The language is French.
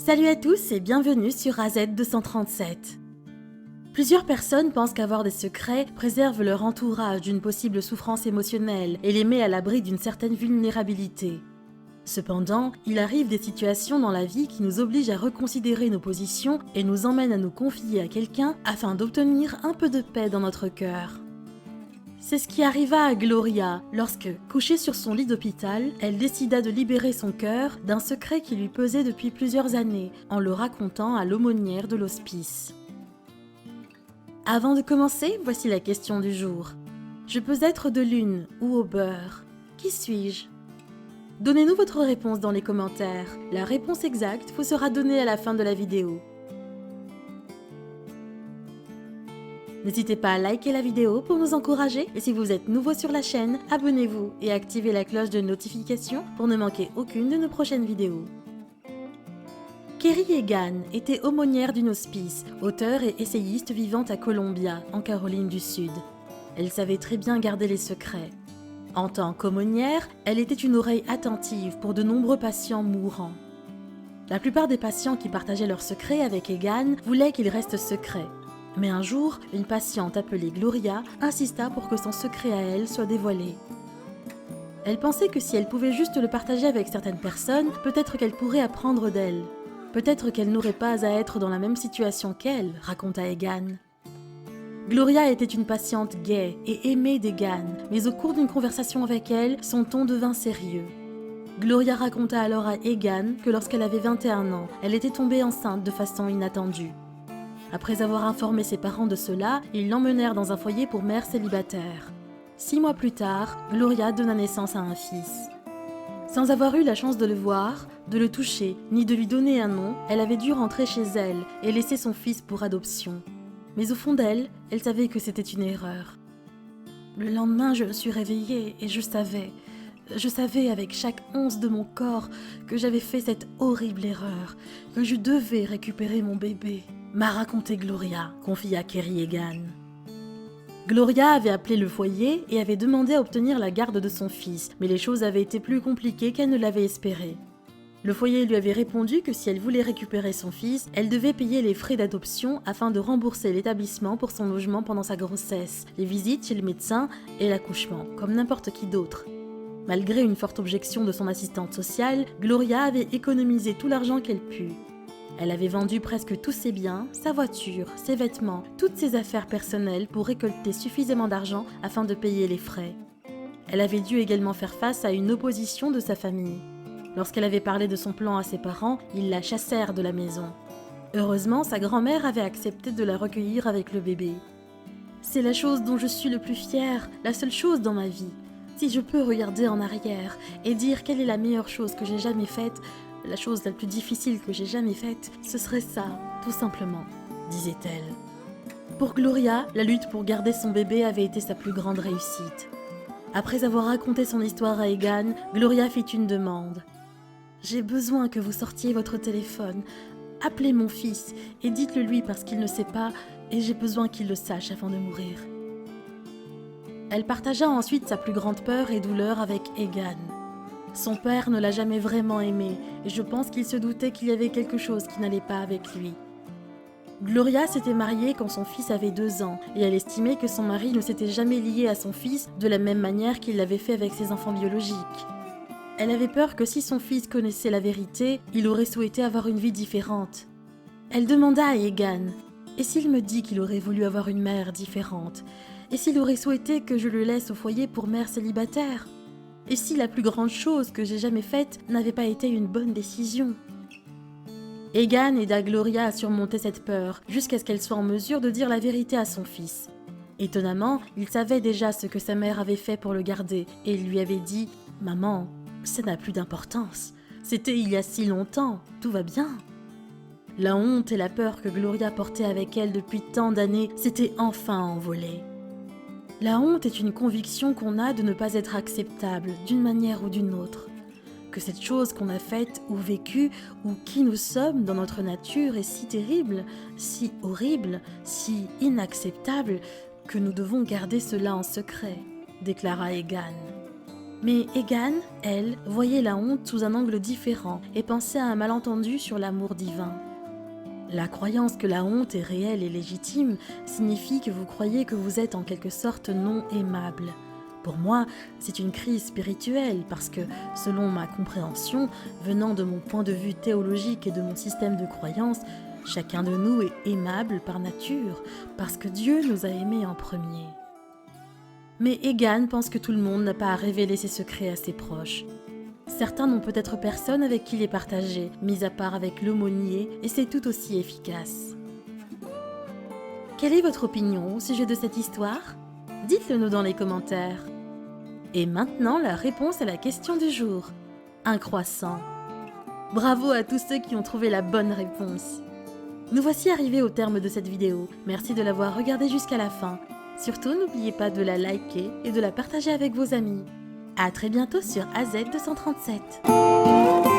Salut à tous et bienvenue sur AZ237. Plusieurs personnes pensent qu'avoir des secrets préserve leur entourage d'une possible souffrance émotionnelle et les met à l'abri d'une certaine vulnérabilité. Cependant, il arrive des situations dans la vie qui nous obligent à reconsidérer nos positions et nous emmènent à nous confier à quelqu'un afin d'obtenir un peu de paix dans notre cœur. C'est ce qui arriva à Gloria lorsque, couchée sur son lit d'hôpital, elle décida de libérer son cœur d'un secret qui lui pesait depuis plusieurs années en le racontant à l'aumônière de l'hospice. Avant de commencer, voici la question du jour. Je peux être de lune ou au beurre. Qui suis-je ? Donnez-nous votre réponse dans les commentaires. La réponse exacte vous sera donnée à la fin de la vidéo. N'hésitez pas à liker la vidéo pour nous encourager et si vous êtes nouveau sur la chaîne, abonnez-vous et activez la cloche de notification pour ne manquer aucune de nos prochaines vidéos. Kerry Egan était aumônière d'une hospice, auteure et essayiste vivant à Columbia, en Caroline du Sud. Elle savait très bien garder les secrets. En tant qu'aumônière, elle était une oreille attentive pour de nombreux patients mourants. La plupart des patients qui partageaient leurs secrets avec Egan voulaient qu'ils restent secrets. Mais un jour, une patiente appelée Gloria insista pour que son secret à elle soit dévoilé. Elle pensait que si elle pouvait juste le partager avec certaines personnes, peut-être qu'elle pourrait apprendre d'elle. Peut-être qu'elle n'aurait pas à être dans la même situation qu'elle, raconta Egan. Gloria était une patiente gaie et aimée d'Egan, mais au cours d'une conversation avec elle, son ton devint sérieux. Gloria raconta alors à Egan que lorsqu'elle avait 21 ans, elle était tombée enceinte de façon inattendue. Après avoir informé ses parents de cela, ils l'emmenèrent dans un foyer pour mères célibataires. 6 mois plus tard, Gloria donna naissance à un fils. Sans avoir eu la chance de le voir, de le toucher, ni de lui donner un nom, elle avait dû rentrer chez elle et laisser son fils pour adoption. Mais au fond d'elle, elle savait que c'était une erreur. Le lendemain, je me suis réveillée et je savais avec chaque once de mon corps que j'avais fait cette horrible erreur, que je devais récupérer mon bébé. M'a raconté Gloria, confia Kerry Egan. Gloria avait appelé le foyer et avait demandé à obtenir la garde de son fils, mais les choses avaient été plus compliquées qu'elle ne l'avait espéré. Le foyer lui avait répondu que si elle voulait récupérer son fils, elle devait payer les frais d'adoption afin de rembourser l'établissement pour son logement pendant sa grossesse, les visites chez le médecin et l'accouchement, comme n'importe qui d'autre. Malgré une forte objection de son assistante sociale, Gloria avait économisé tout l'argent qu'elle put. Elle avait vendu presque tous ses biens, sa voiture, ses vêtements, toutes ses affaires personnelles pour récolter suffisamment d'argent afin de payer les frais. Elle avait dû également faire face à une opposition de sa famille. Lorsqu'elle avait parlé de son plan à ses parents, ils la chassèrent de la maison. Heureusement, sa grand-mère avait accepté de la recueillir avec le bébé. « C'est la chose dont je suis le plus fière, la seule chose dans ma vie. Si je peux regarder en arrière et dire quelle est la meilleure chose que j'ai jamais faite, la chose la plus difficile que j'ai jamais faite, ce serait ça, tout simplement, disait-elle. Pour Gloria, la lutte pour garder son bébé avait été sa plus grande réussite. Après avoir raconté son histoire à Egan, Gloria fit une demande. « J'ai besoin que vous sortiez votre téléphone. Appelez mon fils et dites-le lui parce qu'il ne sait pas et j'ai besoin qu'il le sache avant de mourir. » Elle partagea ensuite sa plus grande peur et douleur avec Egan. Son père ne l'a jamais vraiment aimé et je pense qu'il se doutait qu'il y avait quelque chose qui n'allait pas avec lui. Gloria s'était mariée quand son fils avait 2 ans et elle estimait que son mari ne s'était jamais lié à son fils de la même manière qu'il l'avait fait avec ses enfants biologiques. Elle avait peur que si son fils connaissait la vérité, il aurait souhaité avoir une vie différente. Elle demanda à Egan « Et s'il me dit qu'il aurait voulu avoir une mère différente ? Et s'il aurait souhaité que je le laisse au foyer pour mère célibataire ? Et si la plus grande chose que j'ai jamais faite n'avait pas été une bonne décision ?» Egan aida Gloria à surmonter cette peur, jusqu'à ce qu'elle soit en mesure de dire la vérité à son fils. Étonnamment, il savait déjà ce que sa mère avait fait pour le garder, et il lui avait dit « Maman, ça n'a plus d'importance. C'était il y a si longtemps, tout va bien. » La honte et la peur que Gloria portait avec elle depuis tant d'années s'étaient enfin envolées. La honte est une conviction qu'on a de ne pas être acceptable d'une manière ou d'une autre. Que cette chose qu'on a faite ou vécue ou qui nous sommes dans notre nature est si terrible, si horrible, si inacceptable que nous devons garder cela en secret, déclara Egan. Mais Egan, elle, voyait la honte sous un angle différent et pensait à un malentendu sur l'amour divin. La croyance que la honte est réelle et légitime signifie que vous croyez que vous êtes en quelque sorte non aimable. Pour moi, c'est une crise spirituelle parce que, selon ma compréhension, venant de mon point de vue théologique et de mon système de croyance, chacun de nous est aimable par nature parce que Dieu nous a aimés en premier. Mais Egan pense que tout le monde n'a pas à révéler ses secrets à ses proches. Certains n'ont peut-être personne avec qui les partager, mis à part avec l'aumônier, et c'est tout aussi efficace. Quelle est votre opinion au sujet de cette histoire? Dites-le nous dans les commentaires. Et maintenant, la réponse à la question du jour. Un croissant. Bravo à tous ceux qui ont trouvé la bonne réponse. Nous voici arrivés au terme de cette vidéo. Merci de l'avoir regardée jusqu'à la fin. Surtout, n'oubliez pas de la liker et de la partager avec vos amis. À très bientôt sur AZ237.